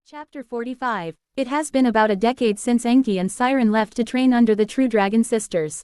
Chapter 45. It has been about a decade since Enki and Siren left to train under the True Dragon Sisters.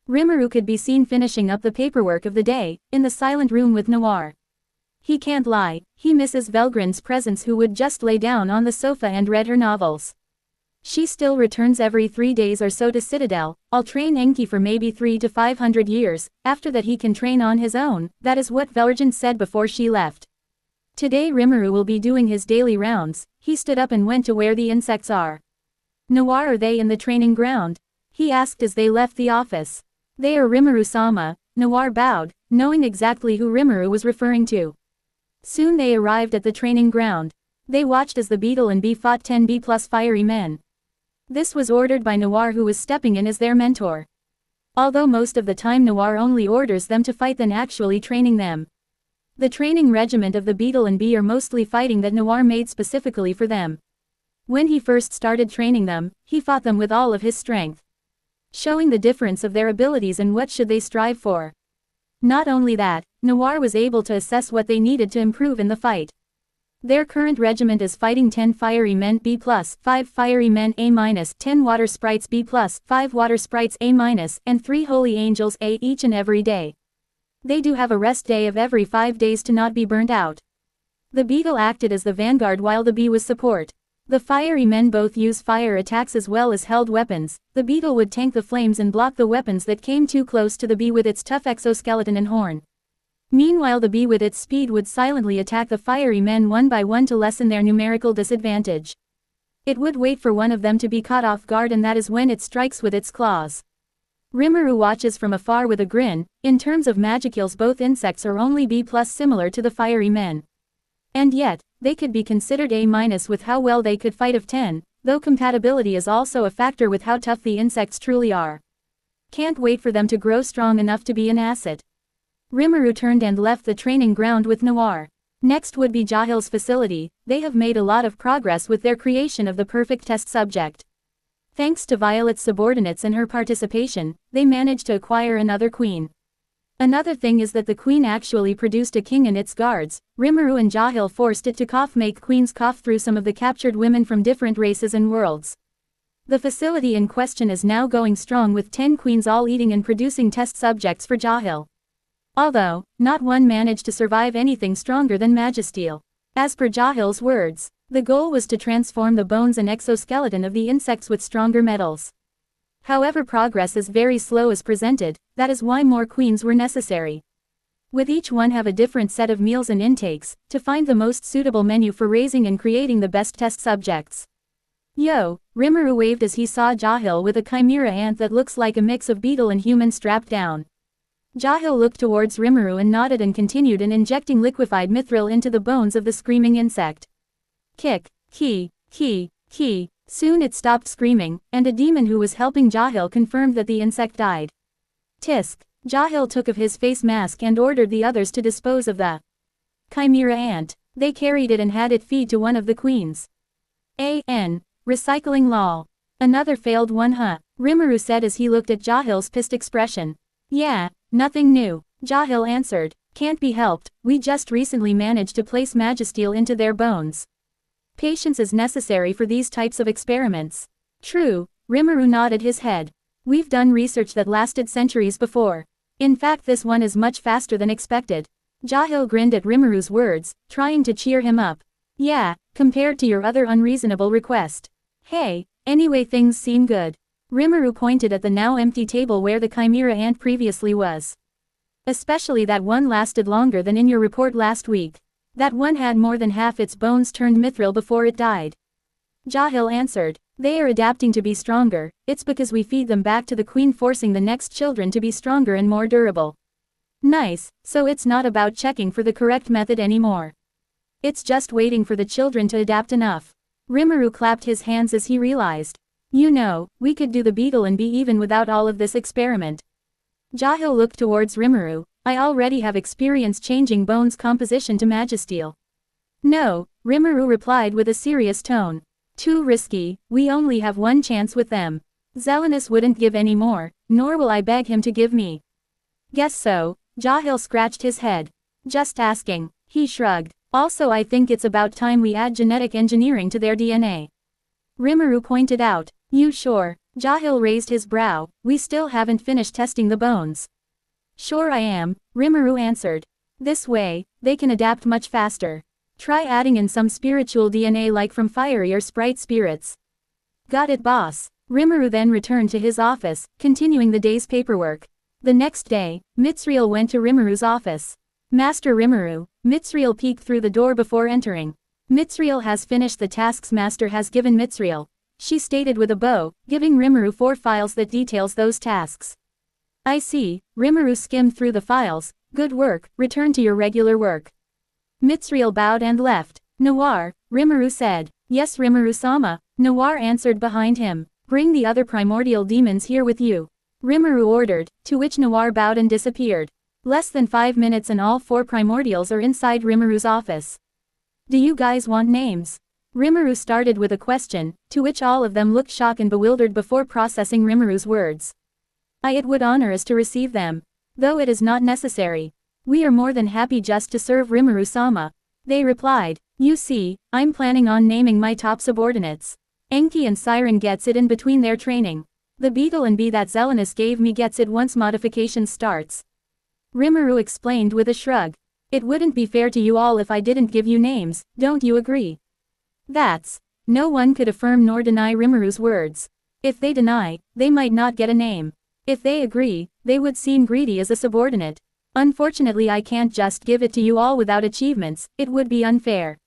Rimuru could be seen finishing up the paperwork of the day, in the silent room with Noir. He can't lie, he misses Velgrin's presence, who would just lay down on the sofa and read her novels. She still returns every 3 days or so to Citadel. I'll train Enki for maybe 300 to 500 years, after that he can train on his own, that is what Velgrin said before she left. Today Rimuru will be doing his daily rounds. He stood up and went to where the insects are. Noir, are they in the training ground? He asked as they left the office. They are, Rimuru-sama. Noir bowed, knowing exactly who Rimuru was referring to. Soon they arrived at the training ground. They watched as the beetle and bee fought 10 bee plus fiery men. This was ordered by Noir, who was stepping in as their mentor. Although most of the time Noir only orders them to fight than actually training them. The training regiment of the beetle and bee are mostly fighting that Noir made specifically for them. When he first started training them, he fought them with all of his strength, showing the difference of their abilities and what should they strive for. Not only that, Noir was able to assess what they needed to improve in the fight. Their current regiment is fighting 10 fiery men B+, 5 fiery men A-, 10 water sprites B+, 5 water sprites A-, and 3 holy angels A each and every day. They do have a rest day of every 5 days to not be burnt out. The beetle acted as the vanguard while the bee was support. The fiery men both use fire attacks as well as held weapons. The beetle would tank the flames and block the weapons that came too close to the bee with its tough exoskeleton and horn. Meanwhile, the bee with its speed would silently attack the fiery men one by one to lessen their numerical disadvantage. It would wait for one of them to be caught off guard, and that is when it strikes with its claws. Rimuru watches from afar with a grin. In terms of magicals, both insects are only B+, similar to the fiery men. And yet, they could be considered A- with how well they could fight of 10, though compatibility is also a factor with how tough the insects truly are. Can't wait for them to grow strong enough to be an asset. Rimuru turned and left the training ground with Noir. Next would be Jahil's facility. They have made a lot of progress with their creation of the perfect test subject. Thanks to Violet's subordinates and her participation, they managed to acquire another queen. Another thing is that the queen actually produced a king and its guards. Rimuru and Jahil forced it to make queens cough through some of the captured women from different races and worlds. The facility in question is now going strong with 10 queens all eating and producing test subjects for Jahil. Although, not one managed to survive anything stronger than Magisteel. As per Jahil's words, the goal was to transform the bones and exoskeleton of the insects with stronger metals. However, progress is very slow as presented. That is why more queens were necessary. With each one have a different set of meals and intakes, to find the most suitable menu for raising and creating the best test subjects. Yo, Rimuru waved as he saw Jahil with a chimera ant that looks like a mix of beetle and human strapped down. Jahil looked towards Rimuru and nodded and continued in injecting liquefied mithril into the bones of the screaming insect. Kick, key. Soon it stopped screaming, and a demon who was helping Jahil confirmed that the insect died. Tisk. Jahil took off his face mask and ordered the others to dispose of the chimera ant. They carried it and had it feed to one of the queens. Recycling lol. Another failed one, huh? Rimuru said as he looked at Jahil's pissed expression. Yeah, nothing new, Jahil answered. Can't be helped, we just recently managed to place Magisteel into their bones. Patience is necessary for these types of experiments. True, Rimuru nodded his head. We've done research that lasted centuries before. In fact, this one is much faster than expected. Jahil grinned at Rimuru's words, trying to cheer him up. Yeah, compared to your other unreasonable request. Hey, anyway, things seem good. Rimuru pointed at the now empty table where the chimera ant previously was. Especially that one lasted longer than in your report last week. That one had more than half its bones turned mithril before it died. Jahil answered. They are adapting to be stronger. It's because we feed them back to the queen, forcing the next children to be stronger and more durable. Nice, so it's not about checking for the correct method anymore. It's just waiting for the children to adapt enough. Rimuru clapped his hands as he realized. You know, we could do the beetle and bee even without all of this experiment. Jahil looked towards Rimuru. I already have experience changing bones composition to Magisteel. No, Rimuru replied with a serious tone. Too risky, we only have one chance with them. Zelenus wouldn't give any more, nor will I beg him to give me. Guess so, Jahil scratched his head. Just asking. He shrugged. Also, I think it's about time we add genetic engineering to their DNA. Rimuru pointed out. You sure? Jahil raised his brow. We still haven't finished testing the bones. Sure I am, Rimuru answered. This way, they can adapt much faster. Try adding in some spiritual DNA like from fiery or sprite spirits. Got it, boss. Rimuru then returned to his office, continuing the day's paperwork. The next day, Mitsriel went to Rimuru's office. Master Rimuru, Mitsriel peeked through the door before entering. Mitsriel has finished the tasks Master has given Mitsriel, she stated with a bow, giving Rimuru 4 files that details those tasks. I see, Rimuru skimmed through the files. Good work, return to your regular work. Mitsriel bowed and left. Noir, Rimuru said. Yes, Rimuru-sama, Noir answered behind him. Bring the other primordial demons here with you. Rimuru ordered, to which Noir bowed and disappeared. Less than 5 minutes and all 4 primordials are inside Rimuru's office. Do you guys want names? Rimuru started with a question, to which all of them looked shocked and bewildered before processing Rimuru's words. It would honor us to receive them. Though it is not necessary. We are more than happy just to serve Rimuru-sama. They replied. You see, I'm planning on naming my top subordinates. Enki and Siren gets it in between their training. The beetle and bee that Zelenus gave me gets it once modification starts. Rimuru explained with a shrug. It wouldn't be fair to you all if I didn't give you names, don't you agree? That's. No one could affirm nor deny Rimuru's words. If they deny, they might not get a name. If they agree, they would seem greedy as a subordinate. Unfortunately, I can't just give it to you all without achievements, it would be unfair.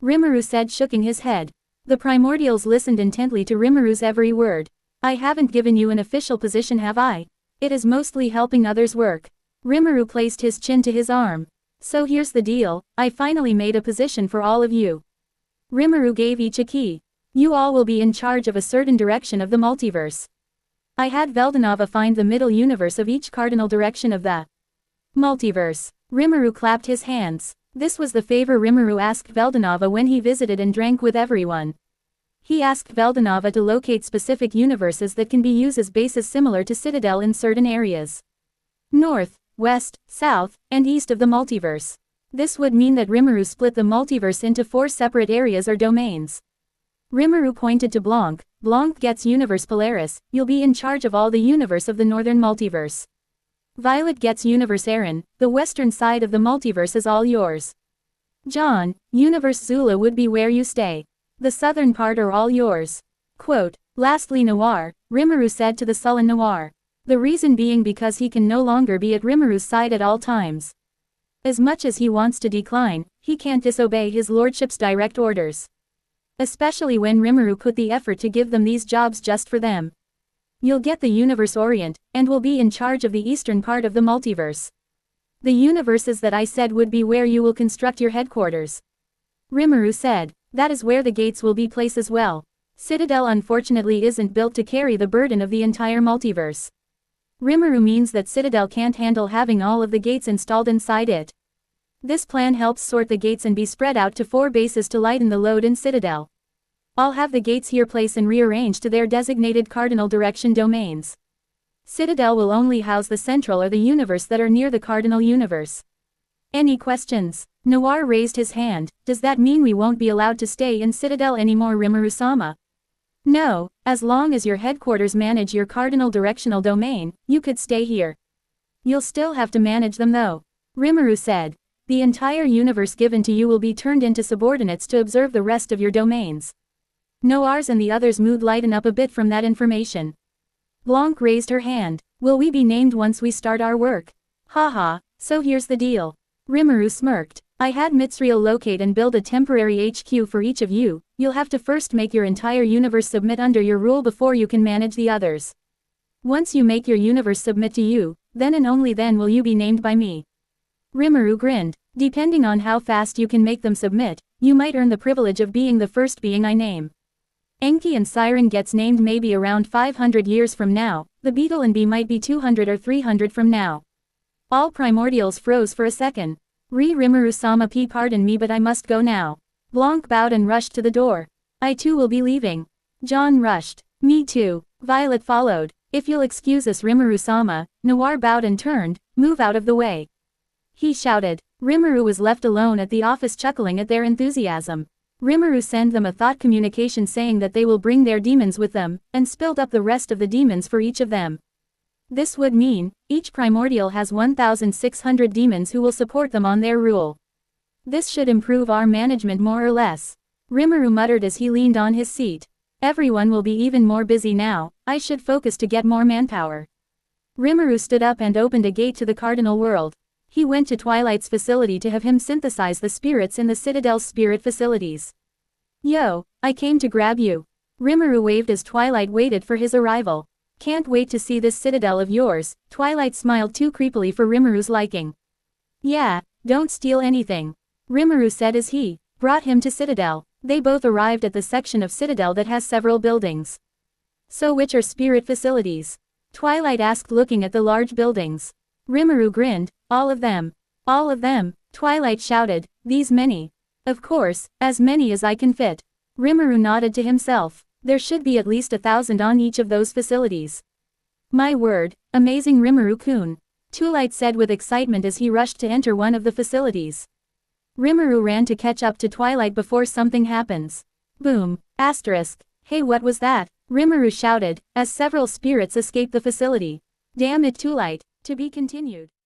Rimuru said, shaking his head. The primordials listened intently to Rimuru's every word. I haven't given you an official position, have I? It is mostly helping others work. Rimuru placed his chin to his arm. So here's the deal, I finally made a position for all of you. Rimuru gave each a key. You all will be in charge of a certain direction of the multiverse. I had Veldanava find the middle universe of each cardinal direction of the multiverse. Rimuru clapped his hands. This was the favor Rimuru asked Veldanava when he visited and drank with everyone. He asked Veldanava to locate specific universes that can be used as bases similar to Citadel in certain areas. North, west, south, and east of the multiverse. This would mean that Rimuru split the multiverse into 4 separate areas or domains. Rimuru pointed to Blanc. Blanc gets Universe Polaris, you'll be in charge of all the universe of the northern multiverse. Violet gets Universe Aaron, the western side of the multiverse is all yours. John, Universe Zula would be where you stay. The southern part are all yours. Quote, lastly Noir, Rimuru said to the sullen Noir. The reason being because he can no longer be at Rimuru's side at all times. As much as he wants to decline, he can't disobey his lordship's direct orders. Especially when Rimuru put the effort to give them these jobs just for them. You'll get the Universe Orient, and will be in charge of the eastern part of the multiverse. The universes that I said would be where you will construct your headquarters. Rimuru said, that is where the gates will be placed as well. Citadel unfortunately isn't built to carry the burden of the entire multiverse. Rimuru means that Citadel can't handle having all of the gates installed inside it. This plan helps sort the gates and be spread out to 4 bases to lighten the load in Citadel. I'll have the gates here placed and rearranged to their designated cardinal direction domains. Citadel will only house the central or the universe that are near the cardinal universe. Any questions? Noir raised his hand. Does that mean we won't be allowed to stay in Citadel anymore, Rimuru-sama? No, as long as your headquarters manage your cardinal directional domain, you could stay here. You'll still have to manage them though. Rimuru said. The entire universe given to you will be turned into subordinates to observe the rest of your domains. Noir's and the others' mood lighten up a bit from that information. Blanc raised her hand. Will we be named once we start our work? Haha, so here's the deal. Rimuru smirked. I had Mitsriel locate and build a temporary HQ for each of you. You'll have to first make your entire universe submit under your rule before you can manage the others. Once you make your universe submit to you, then and only then will you be named by me. Rimuru grinned. Depending on how fast you can make them submit, you might earn the privilege of being the first being I name. Enki and Siren gets named maybe around 500 years from now, the beetle and bee might be 200 or 300 from now. All primordials froze for a second. Rimuru-sama, pardon me, but I must go now. Blanc bowed and rushed to the door. I too will be leaving. John rushed. Me too. Violet followed. If you'll excuse us, Rimuru-sama, Noir bowed and turned, move out of the way. He shouted. Rimuru was left alone at the office chuckling at their enthusiasm. Rimuru sent them a thought communication saying that they will bring their demons with them, and spilled up the rest of the demons for each of them. This would mean, each primordial has 1,600 demons who will support them on their rule. This should improve our management more or less. Rimuru muttered as he leaned on his seat. Everyone will be even more busy now, I should focus to get more manpower. Rimuru stood up and opened a gate to the Cardinal World. He went to Twilight's facility to have him synthesize the spirits in the Citadel's spirit facilities. Yo, I came to grab you. Rimuru waved as Twilight waited for his arrival. Can't wait to see this citadel of yours. Twilight smiled too creepily for Rimuru's liking. Yeah, don't steal anything. Rimuru said as he brought him to Citadel. They both arrived at the section of Citadel that has several buildings. So which are spirit facilities? Twilight asked looking at the large buildings. Rimuru grinned, all of them. All of them, Twilight shouted, these many. Of course, as many as I can fit. Rimuru nodded to himself. There should be at least 1,000 on each of those facilities. My word, amazing Rimuru-kun. Twilight said with excitement as he rushed to enter one of the facilities. Rimuru ran to catch up to Twilight before something happens. Boom, asterisk. Hey, what was that? Rimuru shouted, as several spirits escaped the facility. Damn it, Twilight. To be continued.